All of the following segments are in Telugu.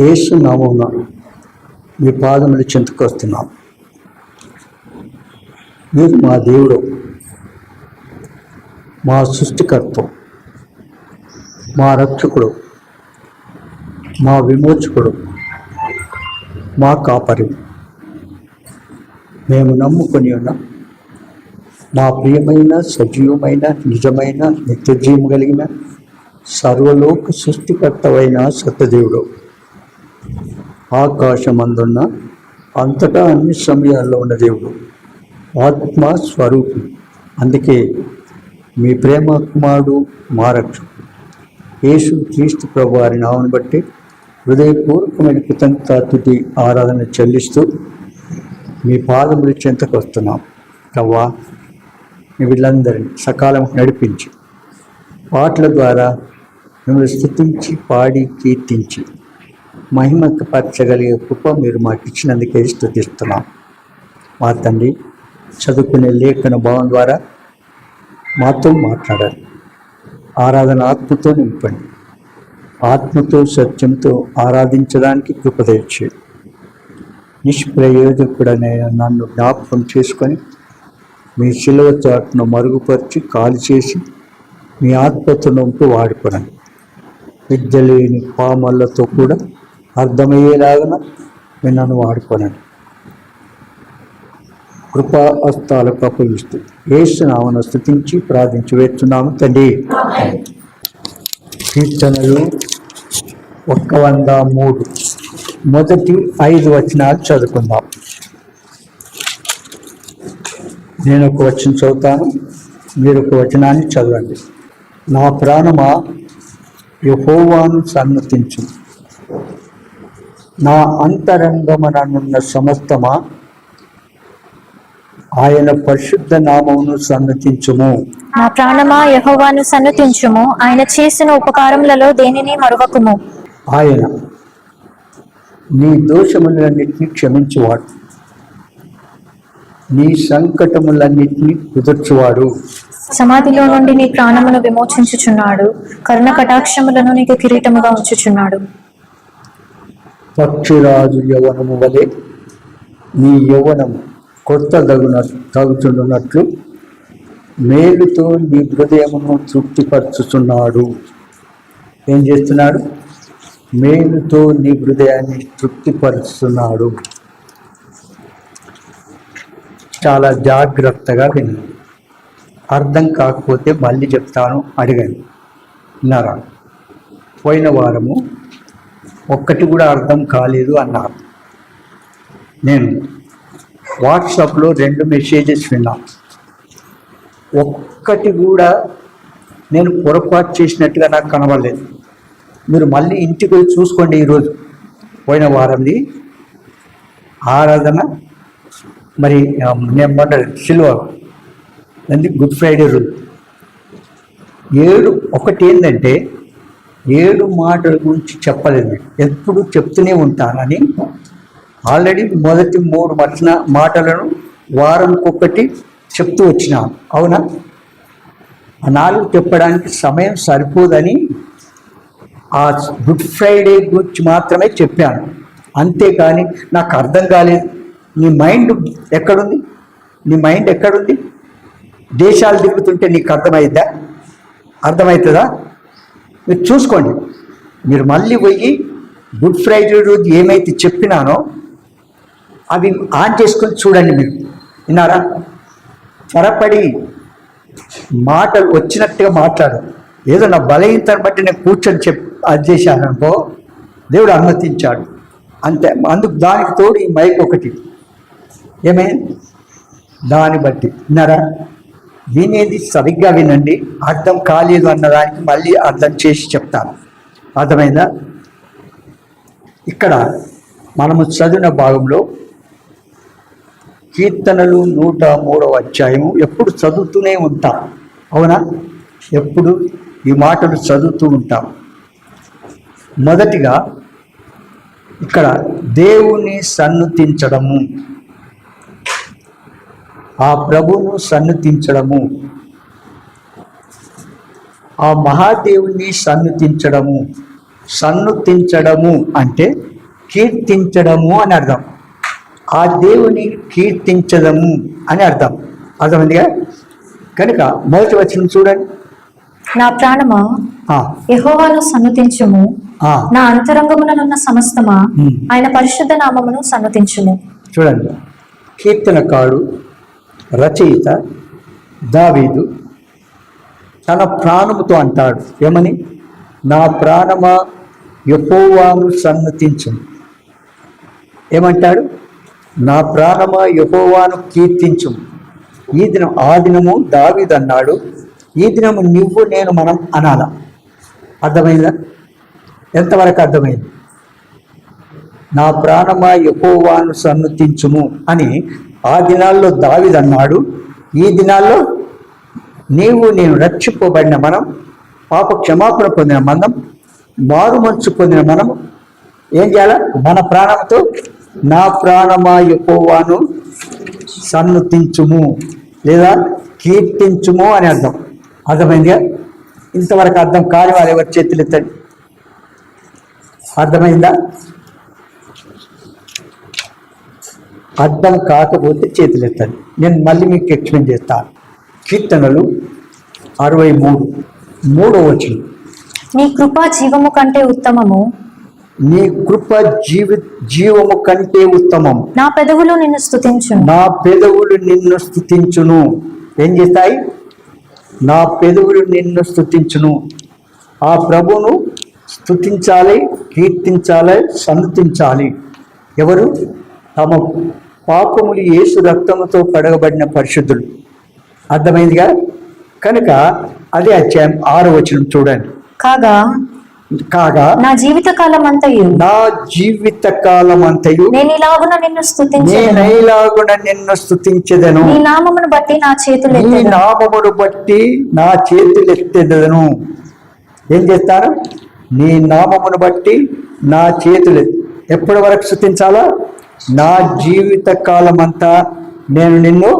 యేసు నామమున మీ పాదములు చెంతకొస్తున్నాం. మీరు మా దేవుడు, మా సృష్టికర్త, మా రక్షకుడు, మా విమోచకుడు, మా కాపరి. మేము నమ్ముకొని ఉన్న మా ప్రియమైన సజీవమైన నిజమైన నిత్యజీవం కలిగిన సర్వలోక సృష్టికర్తవైన సత్యదేవుడు, ఆకాశమందున్న అంతటా అన్ని సమయాల్లో ఉన్న దేవుడు, ఆత్మ స్వరూపి. అందుకే మీ ప్రేమ కుమారుడు మా రక్షకుడు యేసు క్రీస్తు ప్రభు వారి నామను బట్టి హృదయపూర్వకమైన కృతజ్ఞతాస్తుతి ఆరాధన చెల్లిస్తూ మీ పాదముల చెంతకు వస్తున్నాం. కవ్వా వీళ్ళందరినీ సకాలం నడిపించి పాటల ద్వారా మిమ్మల్ని స్తుతించి పాడి కీర్తించి మహిమకు పరచగలిగే కృప మీరు మాకు ఇచ్చినందుకే స్తుతిస్తున్నాం. మా తండ్రి, చదువుకునే లేఖన భావం ద్వారా మాతో మాట్లాడాలి. ఆరాధన ఆత్మతో నింపండి. ఆత్మతో సత్యంతో ఆరాధించడానికి కృప తెచ్చేది. నిష్ప్రయోజకుడనే నన్ను జ్ఞాపకం చేసుకొని మీ శిలువ చాటును మరుగుపరిచి కాలు చేసి మీ ఆత్మతో నొంపి వాడుకోనండి. విద్య లేని పామళ్ళతో కూడా అర్థమయ్యేలాగా మీరు నన్ను వాడుకోనండి. కృపా హస్తాలకు అప్పగిస్తూ యేసు నామమున స్తుతించి ప్రార్థించి వేస్తున్నాము తండ్రి. కీర్తనలు 103 మొదటి 5 వచనాలు చదువుకుందాం. నేను ఒక వచనం చదువుతాను, మీరు ఒక వచనాన్ని చదవండి. నా ప్రాణమా యెహోవాను సన్నతించు, నా అంతరంగముననున్న సమస్తమా ఆయన పరిశుద్ధ నామమును సన్నతించుము. నా ప్రాణమా యెహోవాను సన్నతించుము, ఆయన చేసిన ఉపకారములలో దేనిని మరువకుము. ఆయన నీ దోషములన్నిటినీ క్షమించువాడు, నీ సంకటములన్నిటినీ కుదుర్చువాడు. సమాధిలో నుండి నీ ప్రాణమును విమోచించుచున్నాడు, కరుణ కటాక్షములను నీకు కిరీటముగా ఉంచుచున్నాడు. పక్షిరాజు యవ్వనము వలె నీ యవ్వనము కొత్త తగుచున్నట్లు మేలుతో నీ హృదయమును తృప్తిపరచుచున్నాడు. ఏం చేస్తున్నాడు? మేలుతో నీ హృదయాన్ని తృప్తిపరుస్తున్నాడు. చాలా జాగ్రత్తగా వినండి. అర్థం కాకపోతే మళ్ళీ చెప్తాను, అడగండి. విన్నారా? పోయిన వారము ఒక్కటి కూడా అర్థం కాలేదు అన్నారు. నేను వాట్సాప్లో 2 మెసేజెస్ విన్నాను. ఒక్కటి కూడా నేను పొరపాటు చేసినట్టుగా నాకు కనబడలేదు. మీరు మళ్ళీ ఇంటికి వెళ్ళి చూసుకోండి. ఈరోజు పోయిన వారంది ఆరాధన, మరి నేను మొన్న సిల్వర్ ఎందుకు గుడ్ ఫ్రైడే రోజు 7 ఒకటి ఏంటంటే 7 మాటల గురించి చెప్పలేదు. ఎప్పుడు చెప్తూనే ఉంటానని ఆల్రెడీ మొదటి 3 మాటలను వారంకొకటి చెప్తూ వచ్చినాను. అవునా? ఆ 4 చెప్పడానికి సమయం సరిపోదని ఆ గుడ్ ఫ్రైడే గురించి మాత్రమే చెప్పాను. అంతేకాని నాకు అర్థం కాలేదు. నీ మైండ్ ఎక్కడుంది? నీ మైండ్ ఎక్కడుంది? దేశాలు తిరుగుతుంటే నీకు అర్థమైద్దా? అర్థమవుతుందా? మీరు చూసుకోండి. మీరు మళ్ళీ పోయి గుడ్ ఫ్రైడే రోజు ఏమైతే చెప్పినానో అవి ఆన్ చేసుకొని చూడండి. మీరు విన్నారా? త్వరపడి మాటలు వచ్చినట్టుగా మాట్లాడు. ఏదో నా బలహీనతను బట్టి నేను కూర్చొని అది చేశాననుకో, దేవుడు అనుమతించాడు అంతే. అందుకు దానికి తోడు ఈ మైక్ ఒకటి. ఏమైంది? దాన్ని బట్టి విన్నారా? వినేది సరిగ్గా వినండి. అర్థం కాలేదు అన్నదానికి మళ్ళీ అర్థం చేసి చెప్తాను. అర్థమైందా? ఇక్కడ మనము చదివిన భాగంలో కీర్తనలు 103వ అధ్యాయము ఎప్పుడు చదువుతూనే ఉంటాం. అవునా? ఎప్పుడు ఈ మాటలు చదువుతూ ఉంటాం. మొదటిగా ఇక్కడ దేవుని సన్నుతించడము, ఆ ప్రభువును సన్నుతించడము. ఆ మహాదేవుని సన్నుతించడము. సన్నుతించడము అంటే కీర్తించడము అని అర్థం. ఆ దేవుని కీర్తించడము అని అర్థం. అర్థమైందిగా? కనుక మొదటి వచనం చూడండి. నా ప్రాణమా యెహోవాను సన్నుతించుము, నా అంతరంగముననున్న సమస్తమా ఆయన పరిశుద్ధ నామమును సన్నుతించుము. చూడండి, కీర్తనకారుడు రచయిత దావీదు తన ప్రాణముతో అంటాడు ఏమని? నా ప్రాణమా యెహోవాను సన్నుతించుము. ఏమంటాడు? నా ప్రాణమా యెహోవాను కీర్తించుము. ఈ దినం ఆ దినము దావీదు అన్నాడు, ఈ దినము నువ్వు నేను మనం అనాల. అర్థమైందా? ఎంతవరకు అర్థమైంది? నా ప్రాణమా యెహోవాను సన్నుతించుము అని ఆ దినాల్లో దావీదు అన్నాడు. ఈ దినాల్లో నీవు నేను రక్షింపబడిన మనం, పాప క్షమాపణ పొందిన మనం, మారు మనసు పొందిన మనం ఏం చేయాలి? మన ప్రాణంతో నా ప్రాణమా యెహోవాను సన్నుతించుము లేదా కీర్తించుము అని అర్థం. అర్థమైందిగా? ఇంతవరకు అర్థం కాని వారు ఎవరు చేతులు ఎత్తండి. అర్థమైందా? అర్థం కాకపోతే చేతులు ఎత్తండి. నేను మళ్ళీ మీకు ఎక్స్ప్లెయిన్ చేస్తాను. కీర్తనలు 63:3 వచనం. నీ కృప జీవము కంటే ఉత్తమము, నీ కృప జీవము కంటే ఉత్తమము. నా పెదవులు నిన్ను స్తుతించును. నా పెదవులు నిన్ను స్తుతించును. ఏం చేస్తాయి? నా పెదవులు నిన్ను స్తుతించును. ఆ ప్రభువును స్తుతించాలి, కీర్తించాలి, సన్నుతించాలి. ఎవరు? తమ పాపములు యేసు రక్తముతో కడగబడిన పరిశుద్ధులు. అర్థమైందిగా? కనుక అదే అధ్యాయం 6వ వచనం చూడండి. కాగా నా జీవిత కాలం అంతయు నేను ఇలాగున నిన్ను స్తుతించెదను. నీ నామమును బట్టి నా చేతులెత్తెదను. ఏం చేస్తారు? నీ నామమును బట్టి నా చేతులు. ఎప్పటి వరకు స్తుతించాలా? నా జీవిత కాలం అంతా నేను నిన్ను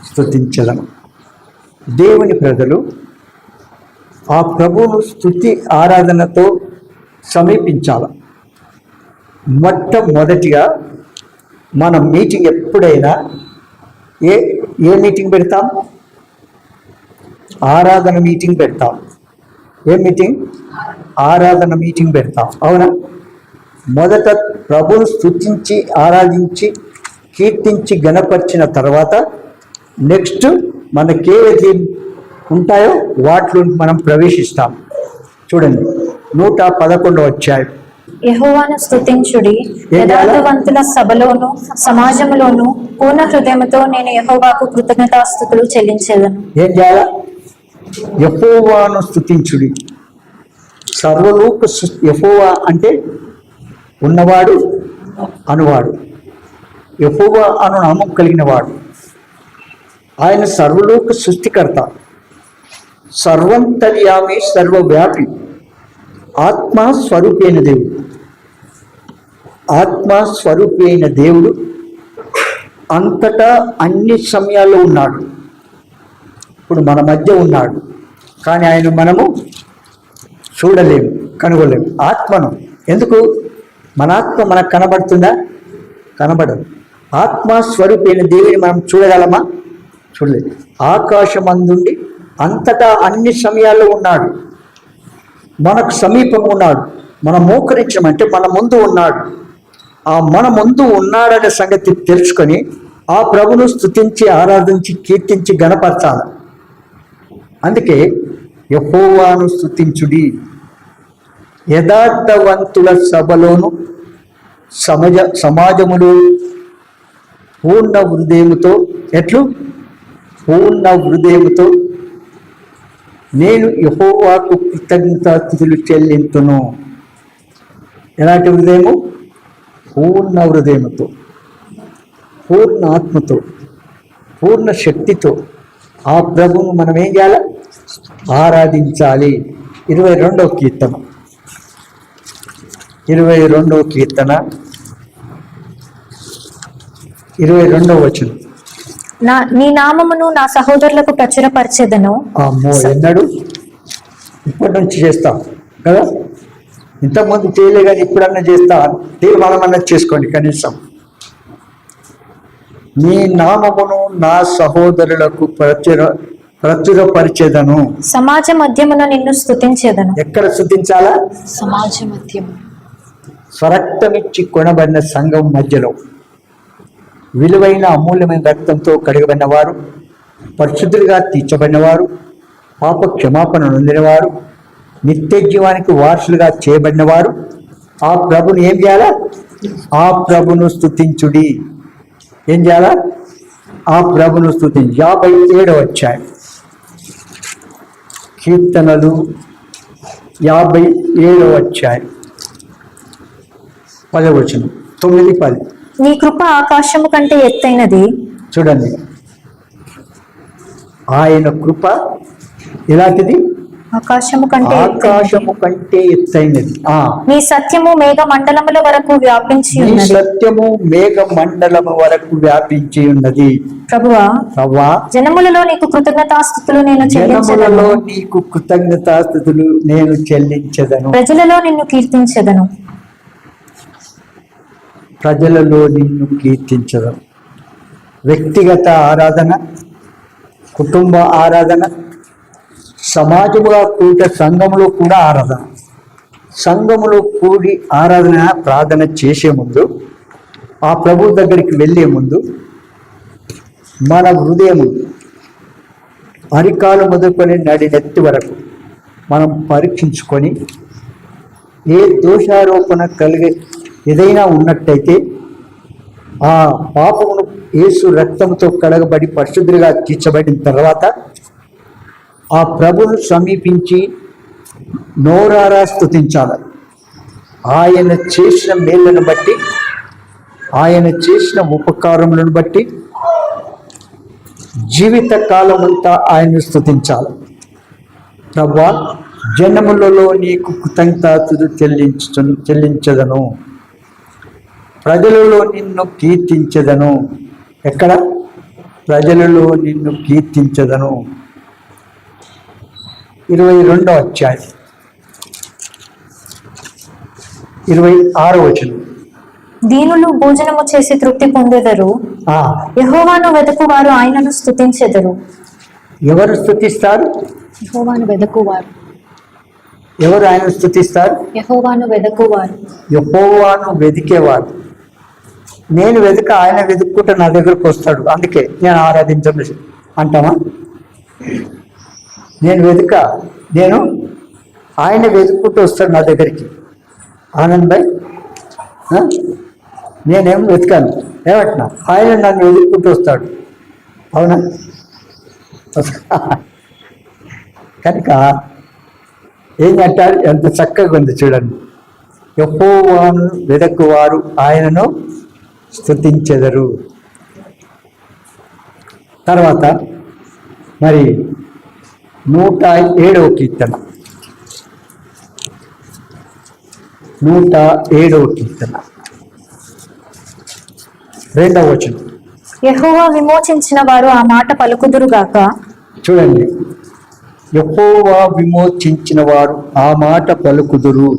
స్తుతించెదను. దేవుని ప్రజలు ఆ ప్రభువును స్తుతి ఆరాధనతో సమీపించాలి. మొట్టమొదటిగా మన మీటింగ్ ఎప్పుడైనా ఏ మీటింగ్ పెడతాం? ఆరాధన మీటింగ్ పెడతాం. ఏ మీటింగ్? ఆరాధన మీటింగ్ పెడతాం. అవునా? మొదట ప్రభువును స్తుతించి ఆరాధించి కీర్తించి గణపరిచిన తర్వాత నెక్స్ట్ మనకేది ఉంటాయో వాటిలో మనం ప్రవేశిస్తాం. చూడండి, 111వ అధ్యాయం. యెహోవాను స్తుతించుడి, యథార్థవంతుల సభలోను సమాజంలోను పూర్ణ హృదయముతో నేను యెహోవాకు కృతజ్ఞతాస్తుతులు చెల్లించేదను. ఏం చేయాలా? యెహోవాను స్తుతించుడి. సర్వలోక యెహోవా అంటే ఉన్నవాడు, అనువాడు. యెహోవా అను నామం కలిగిన వాడు. ఆయన సర్వలోక సృష్టికర్త, సర్వంతర్యామి, సర్వవ్యాపి, ఆత్మస్వరూపైన దేవుడు. ఆత్మస్వరూపైన దేవుడు అంతటా అన్ని సమయాల్లో ఉన్నాడు. ఇప్పుడు మన మధ్య ఉన్నాడు, కానీ ఆయన మనము చూడలేము, కనుగొలేము. ఆత్మను ఎందుకు? మన ఆత్మ మనకు కనబడుతుందా? కనబడదు. ఆత్మస్వరూపైన దేవుని మనం చూడగలమా? చూడలేదు. ఆకాశమందుండి అంతటా అన్ని సమయాల్లో ఉన్నాడు, మనకు సమీపంగా ఉన్నాడు. మనం మోకరించమంటే మన ముందు ఉన్నాడు. ఆ మన ముందు ఉన్నాడనే సంగతి తెలుసుకొని ఆ ప్రభును స్తుతించి ఆరాధించి కీర్తించి గణపరచాలి. అందుకే యెహోవాను స్తుతించుడి, యథార్థవంతుల సభలోను సమాజములు పూర్ణ హృదయముతో. ఎట్లు? పూర్ణ హృదయముతో నేను యెహోవాకు కృతజ్ఞతాస్తుతులు చెల్లింతును. ఎలాంటి హృదయము? పూర్ణ హృదయముతో, పూర్ణ ఆత్మతో, పూర్ణ శక్తితో ఆ ప్రభువును మనం ఏం చేయాలి? ఆరాధించాలి. 22వ కీర్తన 22వ వచనం. నీ నామమును నా సహోదరులకు ప్రచురపరచెదను. ఎన్నడు ఇప్పటి నుంచి చేస్తాం కదా, ఇంతకుముందు చేయలే కానీ ఇప్పుడన్నా చేస్తా తీర్మానమన్నా చేసుకోండి. కనీసం నీ నామమును నా సహోదరులకు ప్రచురపరిచేదను. సమాజ మధ్యమున నిన్ను స్తుతించేదను. ఎక్కడ స్తుతించాలా? సమాజ మధ్యము. స్వరక్తమిచ్చి కొనబడిన సంఘం మధ్యలో విలువైన అమూల్యమైన రక్తంతో కడగబడిన వారు, పరిశుద్ధులుగా తీర్చబడిన వారు, పాప క్షమాపణ నొందినవారు, నిత్య జీవానికి వారసులుగా చేయబడిన వారు ఆ ప్రభుని ఏం చేయాలా? ఆ ప్రభును స్తుతించుడి. ఏం చేయాలా? ఆ ప్రభును స్తుతించు. 57వ అధ్యాయం కీర్తనలు 57వ అధ్యాయం 10వ వచనం 9-10. నీ కృప ఆకాశము కంటే ఎత్తైనది. చూడండి, ఆయన కృప ఎలాంటిది? ఆకాశము కంటే ఎత్తైనది. నీ సత్యము మేఘ మండలముల వరకు వ్యాపించి ఉన్నది. సత్యము మేఘ మండలము వరకు వ్యాపించి ఉన్నది. ప్రభువా, జనములలో నీకు కృతజ్ఞతాస్తుతులు నేను చెల్లించెదను. ప్రజలలో నిన్ను కీర్తించెదను. వ్యక్తిగత ఆరాధన, కుటుంబ ఆరాధన, సమాజముగా కూడిన సంఘములో కూడా ఆరాధన. సంఘములో కూడి ఆరాధన ప్రార్థన చేసే ముందు, ఆ ప్రభు దగ్గరికి వెళ్ళే ముందు మన హృదయము అరికాలు మొదలుకొని నడినెత్తి వరకు మనం పరీక్షించుకొని ఏ దోషారోపణ కలిగే ఏదైనా ఉన్నట్టయితే ఆ పాపమును యేసు రక్తంతో కడగబడి పరిశుద్ధులుగా తీర్చబడిన తర్వాత ఆ ప్రభువును సమీపించి నోరారా స్తుతించాలి. ఆయన చేసిన మేళ్లను బట్టి, ఆయన చేసిన ఉపకారములను బట్టి జీవిత కాలమంతా ఆయన్ని స్తుతించాలి. ప్రభువా, జనములలో నీకు కృతజ్ఞతాస్తుతులు చెల్లించదను. ప్రజలలో నిన్ను కీర్తించదను. ఎక్కడ? ప్రజలలో నిన్ను కీర్తించదను. 22వ అధ్యాయం 26వ వచనం. దీనులు భోజనము చేసి తృప్తి పొందెదరు. యెహోవాను వెదకువారు ఆయనను స్తుతించెదరు. ఎవరు స్తుతిస్తారు? యెహోవాను వెదకువారు. ఎవరు ఆయన స్తుతిస్తారు? యెహోవాను వెదకువారు. యెహోవాను వెదికేవారు. నేను వెతుక ఆయన వెతుక్కుంటే నా దగ్గరకు వస్తాడు, అందుకే నేను ఆరాధించను అంటామా? నేను ఆయన వెతుక్కుంటూ వస్తాడు నా దగ్గరికి. ఆనంద్ భాయ్, నేనేం వెతకాను, ఏమంటున్నా? ఆయన నన్ను వెతుక్కుంటూ వస్తాడు. అవునా? కనుక ఏం అంటారు? ఎంత చక్కగా ఉంది చూడండి. యెహోవాను వెదకువారు ఆయనను స్తుతించెదరు. తర్వాత మరి 107వ కీర్తన 107వ కీర్తన 2వ వచనం. యెహోవా విమోచించిన వారు ఆ మాట పలుకుదురుగాక. చూడండి, యెహోవా విమోచించిన వారు ఆ మాట పలుకుదురు.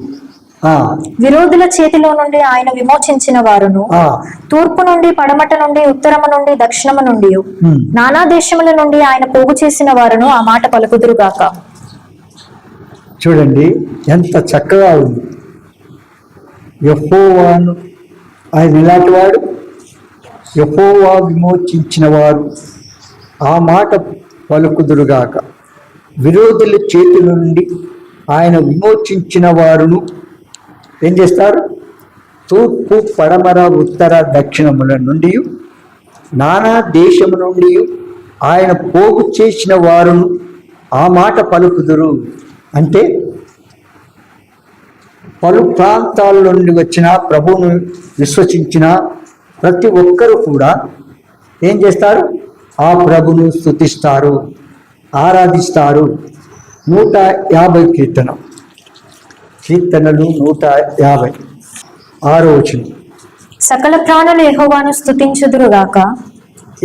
విరోధుల చేతిలో నుండి ఆయన విమోచించిన వారును, తూర్పు నుండి పడమట నుండి ఉత్తరము నుండి దక్షిణము నుండి నానా దేశముల నుండి ఆయన పోగు చేసిన వారును ఆ మాట పలుకుదురుగాక. చూడండి ఎంత చక్కగా ఉంది. యెహోవాను, ఆయన ఎలాంటి వాడు? యెహోవా విమోచించిన వారు ఆ మాట పలుకుదురుగాక. విరోధుల చేతుల నుండి ఆయన విమోచించిన వారును ఏం చేస్తారు? తూర్పు పడమర ఉత్తర దక్షిణముల నుండి నానా దేశము నుండి ఆయన పోగు చేసిన వారును ఆ మాట పలుకుదురు. అంటే పలు ప్రాంతాల నుండి వచ్చిన ప్రభువును విశ్వసించిన ప్రతి ఒక్కరూ కూడా ఏం చేస్తారు? ఆ ప్రభును స్తుతిస్తారు, ఆరాధిస్తారు. 150 కీర్తనలు 150 6వ వచనం. సకల ప్రాణులు యెహోవాను స్తుతించుదురుగాక.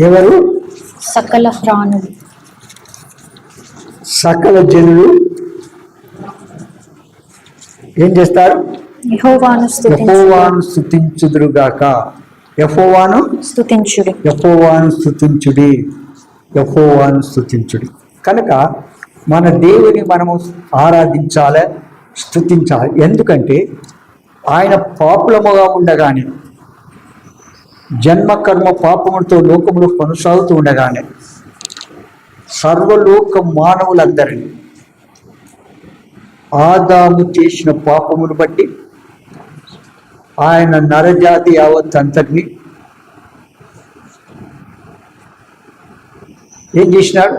ఎవరు? సకల ప్రాణులు, సకల జనులు ఏం చేస్తారు? యెహోవాను యెహోవాను స్తుతించుదురుగాక. యెహోవాను స్తుతించుడి. యెహోవాను స్తుతించుడి. యెహోవాను స్తుతించుడి. కనుక మన దేవుని మనము ఆరాధించాలి, స్తుతించాలి. ఎందుకంటే ఆయన పాపులముగా ఉండగానే, జన్మ కర్మ పాపములతో లోకములు కొనసాగుతూ ఉండగానే సర్వలోక మానవులందరినీ ఆదాము చేసిన పాపమును బట్టి ఆయన నరజాతి యావత్ అంతటిని ఏం చేసినాడు?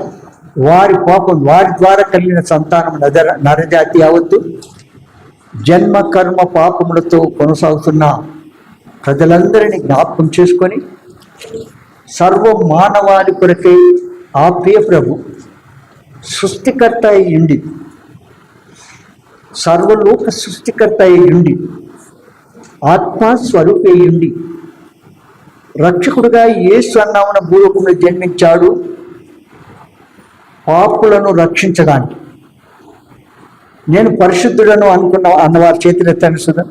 వారి పాపం, వారి ద్వారా కలిగిన సంతానం నరజాతి యావత్తు జన్మ కర్మ పాపములతో కొనసాగుతున్న ప్రజలందరినీ జ్ఞాపకం చేసుకొని సర్వ మానవాళి కొరకై ఆ ప్రియ ప్రభు సృష్టికర్త అయ్యుండి, సర్వలోక సృష్టికర్త అయ్యుండి, ఆత్మస్వరూపి అయ్యుండి, రక్షకుడుగా యేసు అన్నామన భూలోకంలో జన్మించాడు పాపులను రక్షించడానికి. నేను పరిశుద్ధుడను అన్నవారి చేతులెత్తండి సుధా.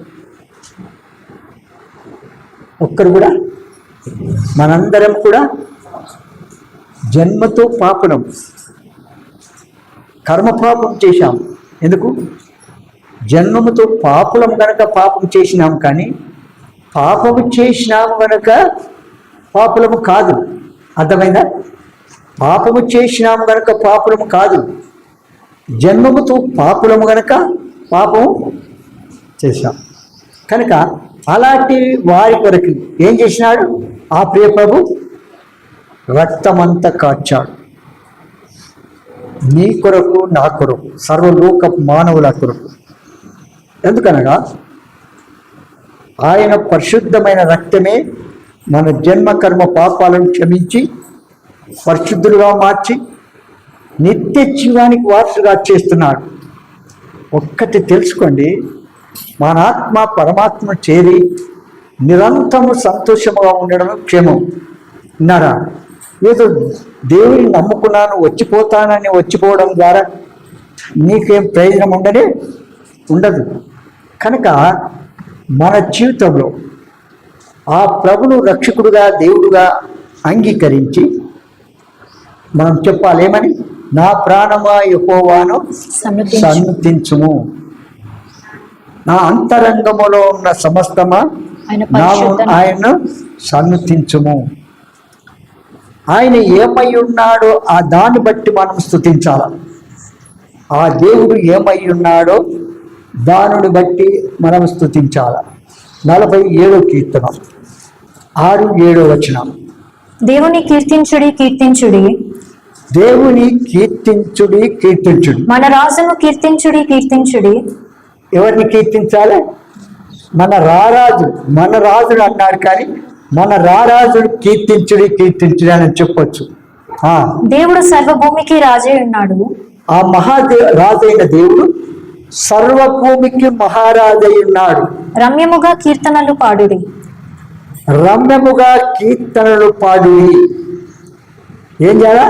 ఒక్కరు కూడా, మనందరం కూడా జన్మతో పాపలం, కర్మపాపం చేశాం. ఎందుకు? జన్మముతో పాపులం గనక పాపం చేసినాం, కానీ పాపము చేసినాము గనక పాపులము కాదు. అర్థమైందా? పాపము చేసినాము గనక పాపులము కాదు, జన్మముతో పాపులము గనక పాపము చేశాం. కనుక అలాంటి వారి కొరకు ఏం చేసినాడు? ఆ ప్రియ ప్రభు రక్తమంతా కార్చాడు. నీ కొరకు, నా కొరకు, సర్వలోక మానవుల కొరకు. ఎందుకనగా ఆయన పరిశుద్ధమైన రక్తమే మన జన్మ కర్మ పాపాలను క్షమించి పరిశుద్ధులుగా మార్చి నిత్య జీవానికి వారసుగా చేస్తున్నాడు. ఒక్కటి తెలుసుకోండి, మన ఆత్మ పరమాత్మ చేరి నిరంతరము సంతోషముగా ఉండడం క్షేమం. విన్నారా? ఏదో దేవుని నమ్ముకున్నాను, వచ్చిపోవడం ద్వారా నీకేం ప్రయోజనం ఉండదు. కనుక మన జీవితంలో ఆ ప్రభును రక్షకుడుగా, దేవుడుగా అంగీకరించి మనం చెప్పాలి ఏమని? నా ప్రాణమా యెహోవాను సన్నుతించుము, నా అంతరంగములో ఉన్న సమస్తమా ఆయన సన్నుతించుము. ఆయన ఏమై ఉన్నాడో ఆ దాన్ని బట్టి మనం స్తుతించాలి. ఆ దేవుడు ఏమై ఉన్నాడో దానిని బట్టి మనం స్తుతించాలి. 47వ కీర్తన 6-7 వచనం. దేవుని కీర్తించుడి, కీర్తించుడి. దేవుని కీర్తించుడి, కీర్తించుడి. మన రాజును కీర్తించుడి, కీర్తించుడి. ఎవరిని కీర్తించాలి? మన రాజును అన్నాడు, కానీ మన రారాజుడు కీర్తించుడి, కీర్తించుడి అని చెప్పొచ్చు. దేవుడు సర్వభూమికి రాజై ఉన్నాడు. ఆ రాజైన దేవుడు సర్వభూమికి మహారాజై ఉన్నాడు. రమ్యముగా కీర్తనలు పాడుడి. రమ్యముగా కీర్తనలు పాడుడి. ఏం చేయాలా?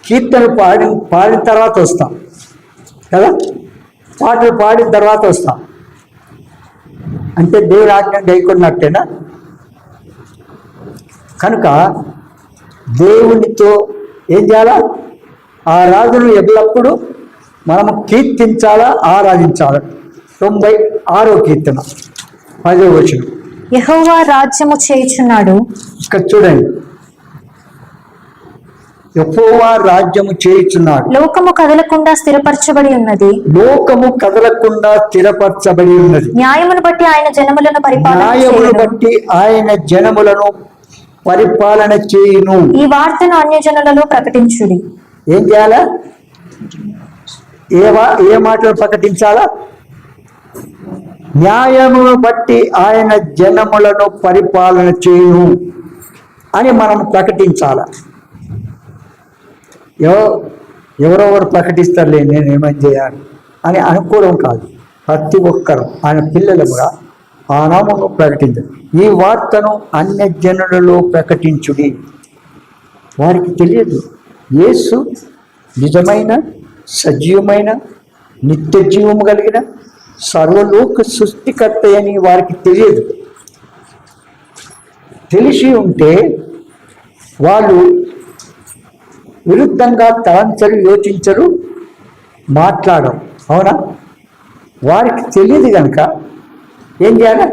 కీర్తనలు పాడిన తర్వాత వస్తాం కదా, పాటలు పాడిన తర్వాత వస్తాం. అంటే దేవుని ఆజ్ఞ గైకొన్నట్టేనా? కనుక దేవునితో ఏం చేయాలా? ఆ రాజును ఎల్లప్పుడూ మనము కీర్తించాలా, ఆరాధించాలి. 96వ కీర్తన 10వ వచనం. యెహోవా రాజ్యము చేయుచున్నాడు. ఇక్కడ చూడండి, యెహోవా రాజ్యము చేయుచున్నాడు. లోకము కదలకుండా స్థిరపరచబడి ఉన్నది. లోకము కదలకుండా స్థిరపరచబడి ఉన్నది. న్యాయమును బట్టి ఆయన జనములను పరిపాలన చేయును. ఈ వార్తను అన్యజనులలో ప్రకటించుడి. ఏం చేయాలా? ఏ మాటలు ప్రకటించాలా? న్యాయమును బట్టి ఆయన జనములను పరిపాలన చేయును అని మనం ప్రకటించాలా. ఎవరెవరు ప్రకటిస్తారులే, నేనేమని చేయాలి అని అనుకోవడం కాదు. ప్రతి ఒక్కరు ఆయన పిల్లలుగా ఆ నామమును ప్రకటించారు. ఈ వార్తను అన్య జనులలో ప్రకటించుడి. వారికి తెలియదు యేసు నిజమైన, సజీవమైన, నిత్య జీవము కలిగిన, సర్వలోక సృష్టికర్త అని వారికి తెలియదు. తెలిసి ఉంటే వాళ్ళు విరుద్ధంగా తలంచరు, యోచించరు, మాట్లాడరు. అవునా? వారికి తెలియదు కనుక ఏం చేయాలి?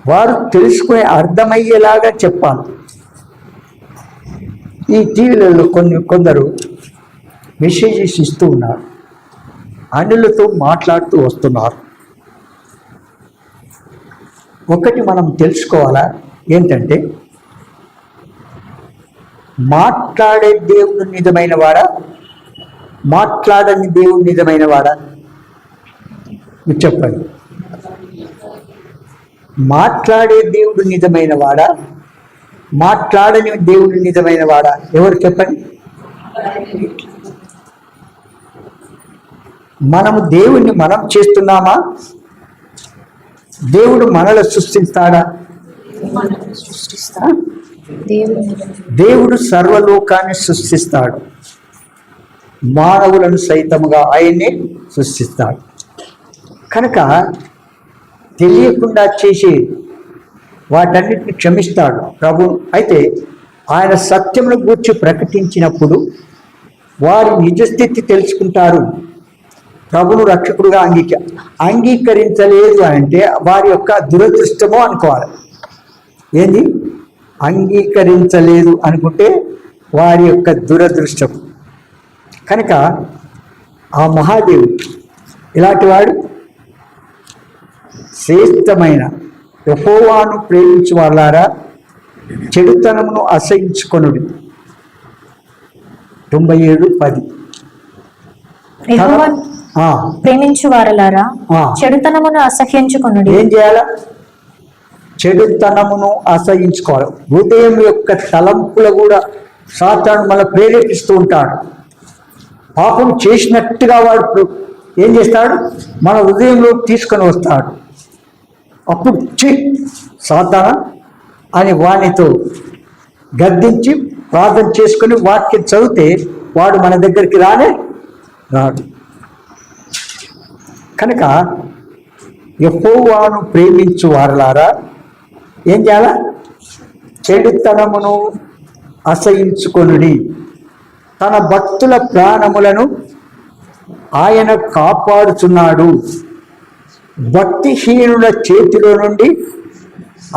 వారు తెలుసుకునే అర్థమయ్యేలాగా చెప్పాలి. ఈ టీవీలలో కొందరు మెసేజెస్ ఇస్తూ ఉన్నారు, అన్యులతో మాట్లాడుతూ వస్తున్నారు. ఒకటి మనం తెలుసుకోవాలా, ఏంటంటే మాట్లాడే దేవుడు నిజమైన వాడా, మాట్లాడని దేవుడు నిజమైన వాడా? మీరు చెప్పండి. మాట్లాడే దేవుడు నిజమైన వాడా, మాట్లాడని దేవుడు నిజమైన వాడా? ఎవరు చెప్పండి? మనము దేవుణ్ణి మనం చేస్తున్నామా? దేవుడు మనల్ని సృష్టిస్తాడా? దేవుడు సర్వలోకాన్ని సృష్టిస్తాడు, మానవులను సైతముగా ఆయన్ని సృష్టిస్తాడు. కనుక తెలియకుండా చేసి వాటన్నిటిని క్షమిస్తాడు ప్రభు. అయితే ఆయన సత్యమును గూర్చి ప్రకటించినప్పుడు వారు నిజస్థితి తెలుసుకుంటారు. ప్రభును రక్షకుడుగా అంగీకరించలేదు అంటే వారి యొక్క దురదృష్టమో అనుకోవాలి. ఏంది? అంగీకరించలేదు అనుకుంటే వారి యొక్క దురదృష్టం. కనుక ఆ మహాదేవుడు ఇలాంటి వాడు శ్రేష్టమైన యెహోవాను ప్రేమించు వాళ్ళారా, చెడుతనమును అసహించుకొనుడి. 97:10. ప్రేమించు వారలారా చెడుతనమును అసహ్యించుకొనుడి. ఏం చేయాలా? చెడుతనమును అసహించుకోవాలి. హృదయం యొక్క తలంపులు కూడా సాతాను మన ప్రేరేపిస్తూ ఉంటాడు. పాపం చేసినట్టుగా వాడు ఏం చేస్తాడు? మన హృదయంలో తీసుకొని వస్తాడు. అప్పుడు సాతానా అని వానితో గద్దించి ప్రార్థన చేసుకుని వాక్యం చదివితే వాడు మన దగ్గరికి రాడు. కనుక యెహోవాను ప్రేమించు వారలారా ఏం చేయాలా? చెడుతనమును అసహించుకొనుడి. తన భక్తుల ప్రాణములను ఆయన కాపాడుచున్నాడు. భక్తిహీనుల చేతిలో నుండి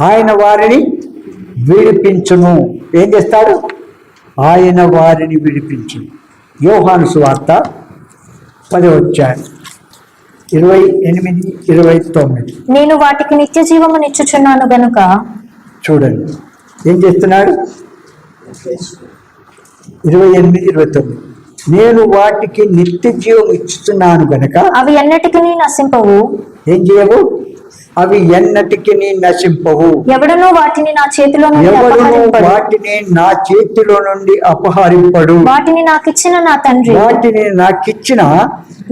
ఆయన వారిని విడిపించును. ఏం చేస్తాడు? ఆయన వారిని విడిపించును. యోహాను సువార్త 10:28-29. నేను వాటికి నిత్య జీవమునిచ్చుచున్నాను గనుక. చూడండి ఏం చేస్తున్నాడు? 28-29. నేను వాటికి నిత్య జీవం ఇచ్చుతున్నాను గనక అవి ఎన్నటికి నశింపవు. ఏం చేయవు? అవి ఎన్నటికి నశింపవు. ఎవడనూ వాటిని నా చేతిలో నుండి అపహరింపడు. వాటిని నాకిచ్చిన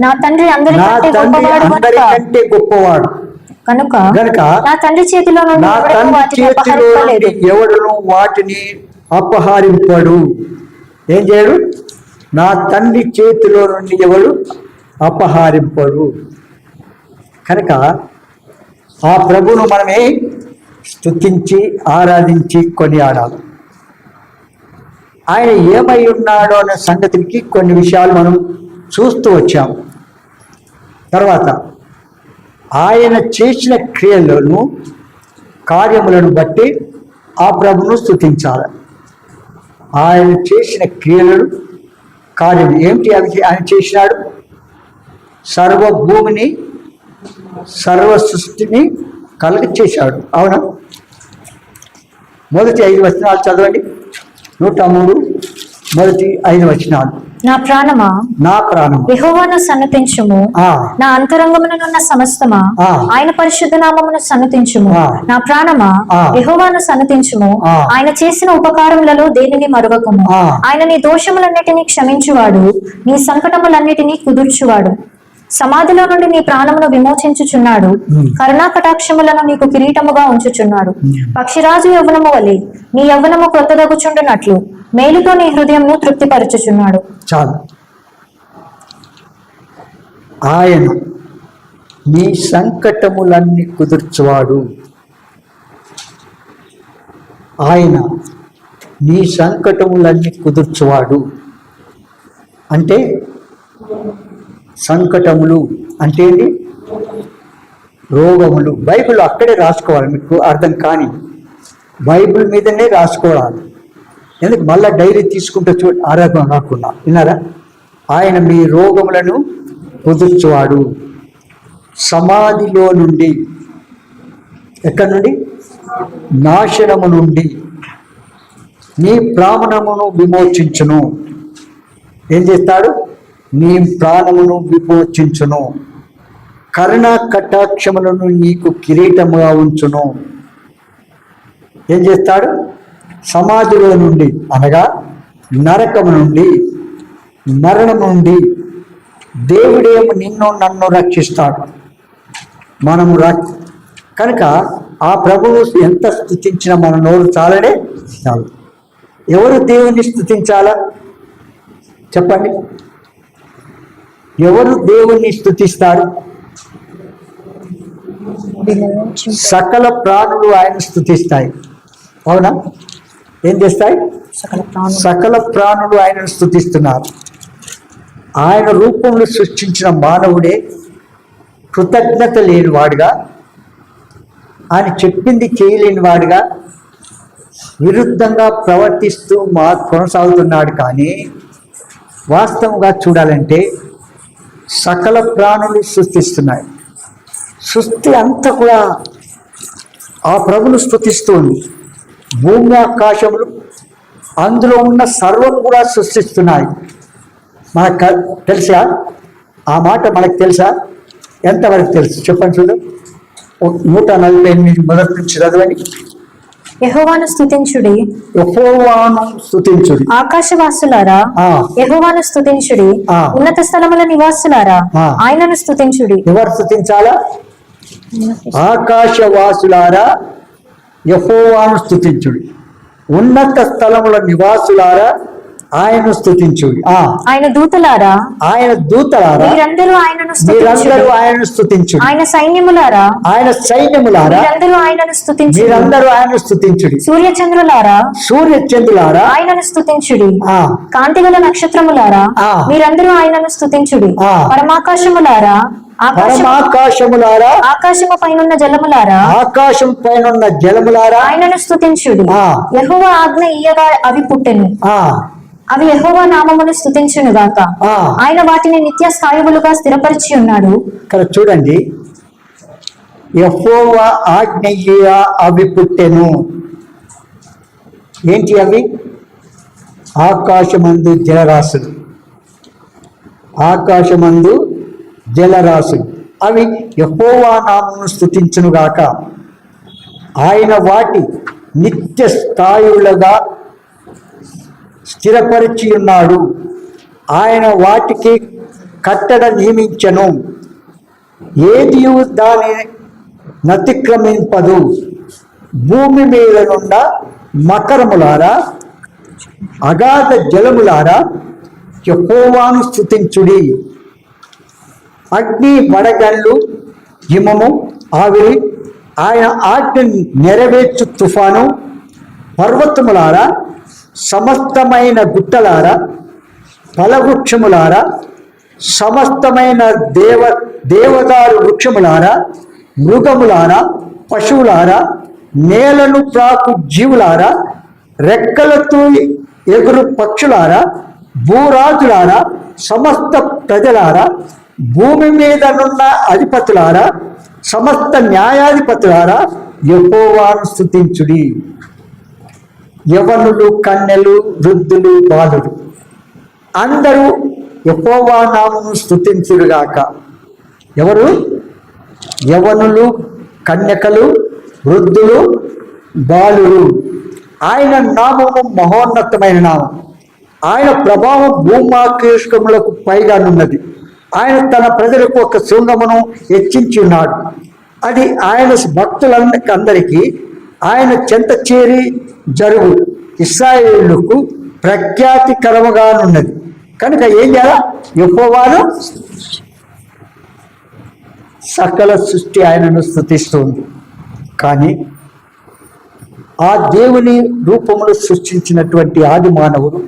నా తండ్రి అందరికంటే గొప్పవాడు కనుక నా తండ్రి చేతిలో నుండి ఎవడను వాటిని అపహరింపడు. ఏం చేయడు? నా తండ్రి చేతిలో నుండి ఎవడు అపహరింపడు. కనుక ఆ ప్రభువును మనమే స్తుతించి ఆరాధించి కొనియాడాలి. ఆయన ఏమై ఉన్నాడో అనే సంగతికి కొన్ని విషయాలు మనం చూస్తూ వచ్చాము. తర్వాత ఆయన చేసిన క్రియలను కార్యములను బట్టి ఆ ప్రభువును స్తుతించాలి. ఆయన చేసిన క్రియలను కార్యం ఏమిటి? అవి ఆయన చేసినాడు. సర్వభూమిని సర్వ సృష్టిని కలగ చేశాడు. అవునా? మొదటి 5 వచనాలు చదవండి. 103 మొదటి 5 వచనాలు. నా ప్రాణమా యెహోవాను సన్నతించుము. నా అంతరంగమునున్న సమస్తమా ఆయన పరిశుద్ధ నామమును సన్నతించుము. నా ప్రాణమా యెహోవాను సన్నతించుము. ఆయన చేసిన ఉపకారములలో దేనిని మరువకము. ఆయన నీ దోషములన్నిటినీ క్షమించువాడు, నీ సంకటములన్నిటినీ కుదుర్చువాడు. సమాధిలో నుండి నీ ప్రాణమును విమోచించుచున్నాడు. కరుణా కటాక్షములను నీకు కిరీటముగా ఉంచుచున్నాడు. పక్షిరాజు యవ్వనము వలె నీ యవ్వనము క్రొత్తదగుచుండునట్లు మేలుతో నీ హృదయంను తృప్తిపరచుచున్నాడు. చాలు. ఆయన నీ సంకటములన్నీ కుదుర్చువాడు. ఆయన నీ సంకటములన్నీ కుదుర్చువాడు అంటే సంకటములు అంటే ఏంటి? రోగములు. బైబిల్ అక్కడే రాసుకోవాలి, మీకు అర్థం కాని బైబిల్ మీదనే రాసుకోవాలి. ఎందుకు మళ్ళీ డైరీ తీసుకుంటూ ఆరాధన కాకుండా విన్నారా? ఆయన మీ రోగములను కుదుర్చువాడు. సమాధిలో నుండి, ఎక్కడి నుండి? నాశనము నుండి నీ ప్రాణమును విమోచించును. ఏం చేస్తాడు? నీ ప్రాణమును విమోచించును. కరుణ కటాక్షములను నీకు కిరీటముగా ఉంచును. ఏం చేస్తాడు? సమాధిలో నుండి అనగా నరకము నుండి, మరణం నుండి దేవుడేమో నిన్ను నన్ను రక్షిస్తాడు. మనము కనుక ఆ ప్రభువు ఎంత స్తుతించినా మన నోరు చాలనే చాలు. ఎవరు దేవుని స్తుతించాలా చెప్పండి? ఎవరు దేవుణ్ణి స్తుతిస్తారు? సకల ప్రాణులు ఆయన స్తుతిస్తాయి. అవునా? ఏం చేస్తాయి? సకల ప్రాణులు ఆయనను స్తుతిస్తున్నారు. ఆయన రూపంలో సృష్టించిన మానవుడే కృతజ్ఞత లేనివాడుగా, ఆయన చెప్పింది చేయలేని వాడుగా విరుద్ధంగా ప్రవర్తిస్తూ కొనసాగుతున్నాడు. కానీ వాస్తవంగా చూడాలంటే సకల ప్రాణులు సృష్టిస్తున్నాయి. సృష్టి అంతా కూడా ఆ ప్రభును స్తుతిస్తుంది. భూమి ఆకాశములు అందులో ఉన్న సర్వం కూడా సృష్టిస్తున్నాయి. మనకు తెలుసా? ఆ మాట మనకు తెలుసా? ఎంతవరకు తెలుసు చెప్పండి. చూడు, 148 మొదటి నుంచి చదవండి. యెహోవాను స్తుతించుడి, యెహోవాను స్తుతించుడి. ఆకాశవాసులారా యెహోవాను స్తుతించుడి, ఉన్నత స్థలముల నివాసులారా ఆయనను స్తుతించుడి. ఎవరు స్తుతించాలా? ఆకాశవాసులారా యెహోవాను స్తుతించుడి, ఉన్నత స్థలముల నివాసులారా ఆయనను స్తుతించుడి. ఆయన దూతలారా మీరందరూ ఆయనను స్తుతించుడి. ఆయన సైన్యములారా మీరందరూ ఆయనను స్తుతించుడి. సూర్యచంద్రులారా ఆయనను స్తుతించుడి. కాంతిగల నక్షత్రములారా మీరందరూ ఆయనను స్తుతించుడి. పరమాకాశములారా ఆకాశము పైనున్న జలములారా ఆయనను స్తుతించుడి. యెహోవా ఆజ్ఞ ఇయ్యగా అవి పుట్టెను, అవి యెహోవా నామమును స్తుతించును గాక. ఆయన వాటిని నిత్య స్థాయువులుగా స్థిరపరిచి ఉన్నాడు. ఇక్కడ చూడండి, యెహోవా ఆజ్ఞ ఇయ్యగా అవి పుట్టెను. ఏంటి అవి? ఆకాశమందు జలరాశులు. అవి యెహోవా నామమును స్తుతించును గాక. ఆయన వాటి నిత్య స్థాయులుగా స్థిరపరిచి ఉన్నాడు. ఆయన వాటికి కట్టడ నియమించను, ఏది దాని నతిక్రమింపదు. భూమి మీద నుండ మకరములారా అగాధ జలములారా యెహోవాను స్తుతించుడి. అగ్ని, వడగళ్ళు, హిమము, ఆవిరి, ఆయన ఆజ్ఞ నెరవేర్చు తుఫాను, పర్వతములారా, సమస్తమైన గుట్టలారా, ఫలవృక్షములారా, సమస్తమైన దేవదారు వృక్షములారా, మృగములారా, పశువులారా, నేలను ప్రాకు జీవులారా, రెక్కలతో ఎగురు పక్షులారా, భూరాజులారా, సమస్త ప్రజలారా, భూమి మీద నున్న అధిపతులారా, సమస్త న్యాయాధిపతులారా యెహోవాను స్తుతించుడి. యవనులు, కన్యలు, వృద్ధులు, బాలురు అందరూ యెహోవా నామమును స్తుతించుడుగాక. ఎవరు? యవనులు, కన్యకలు, వృద్ధులు, బాలురు. ఆయన నామము మహోన్నతమైన నామం. ఆయన ప్రభావం భూమాకాశములకు పైగానున్నది. ఆయన తన ప్రజలకు ఒక శృంగమును హెచ్చించి ఉన్నాడు. అది ఆయన భక్తులందరికీ ఆయన చెంత చేరి జరుగు ఇశ్రాయేలుకు ప్రఖ్యాతికరముగానున్నది. కనుక ఏం చేయాలా? యెహోవాను సకల సృష్టి ఆయనను స్తుతిస్తుంది. కానీ ఆ దేవుని రూపమును సృష్టించినటువంటి ఆది మానవుడు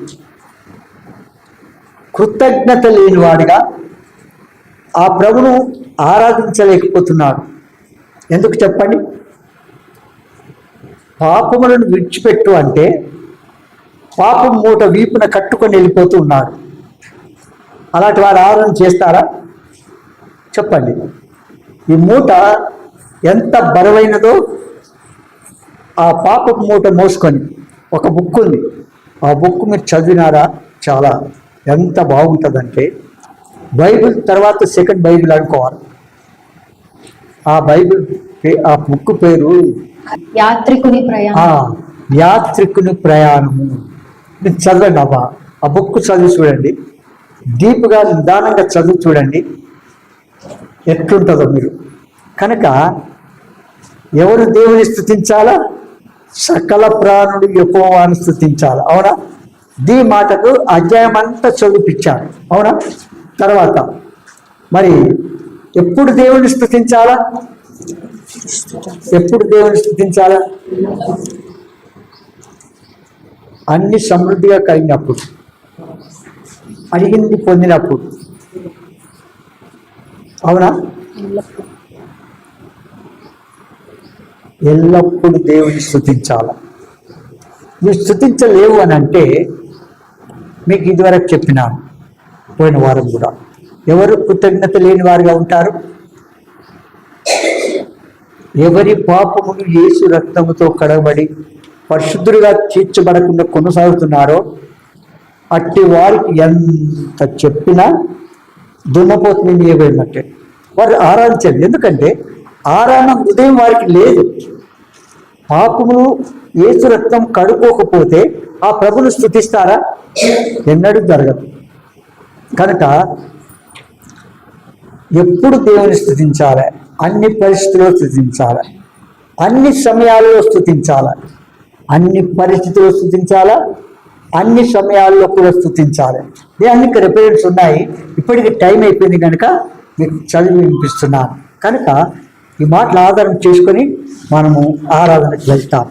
కృతజ్ఞత లేనివాడిగా ఆ ప్రభును ఆరాధించలేకపోతున్నాడు. ఎందుకు చెప్పండి? పాపములను విడిచిపెట్టు అంటే పాపం మూట వీపున కట్టుకొని వెళ్ళిపోతూ ఉన్నాడు. అలాంటి వారు ఆరాధన చేస్తారా? చెప్పండి. ఈ మూట ఎంత బరువైనదో ఆ పాపపు మూట మోసుకొని ఒక బుక్ ఉంది. ఆ బుక్ మీరు చదివినారా? చాలా ఎంత బాగుంటుందంటే బైబిల్ తర్వాత సెకండ్ బైబిల్ అనుకోవాలి. ఆ బైబిల్ ఆ బుక్ పేరు యాత్రికుని ప్రయాణము. మీరు చదవండి అబ్బా. ఆ బుక్ చదివి చూడండి, డీప్గా నిదానంగా చదివి చూడండి ఎట్లుంటుందో మీరు. కనుక ఎవరు దేవుని స్తుతించాలా? సకల ప్రాణుడు యెహోవాను స్తుతించాలి. అవునా? దీ మాటకు అధ్యాయం అంతా చదివిపించాడు. అవునా? తర్వాత మరి ఎప్పుడు దేవుని స్తుతించాలా? ఎప్పుడు దేవుని స్తుతించాలా? అన్ని సమృద్ధిగా కలిగినప్పుడు, అడిగింది పొందినప్పుడు. అవునా? ఎల్లప్పుడూ దేవుని స్తుతించాల. మీరు స్తుతించలేవు అని అంటే మీకు ఇదివరకు చెప్పినాను పోయిన వారం కూడా. ఎవరు కృతజ్ఞత లేని వారుగా ఉంటారు? ఎవరి పాపములు యేసు రక్తముతో కడగబడి పరిశుద్ధులుగా తీర్చబడకుండా కొనసాగుతున్నారో అట్టి వారికి ఎంత చెప్పినా దున్నపోతుంది ఏమైందంటే వారు ఆరాధించారు. ఎందుకంటే ఆరాధన ఉదయం వారికి లేదు. పాపములు యేసు రక్తం కడుక్కోకపోతే ఆ ప్రభును స్తుతిస్తారా? ఎన్నడూ జరగదు. కనుక ఎప్పుడు దేవుని స్తుతించాలి? అన్ని పరిస్థితుల్లో స్తుతించాలి, అన్ని సమయాల్లో స్తుతించాలి, అన్ని పరిస్థితుల్లో స్తుతించాలా, అన్ని సమయాల్లో కూడా స్తుతించాలి. దానికి రిఫరెన్స్ ఉన్నాయి. ఇప్పటికి టైం అయిపోయింది కనుక మీకు చదివి వినిపిస్తున్నాను. కనుక ఈ మాటలు ఆధారం చేసుకొని మనము ఆరాధనకు వెళ్తాం.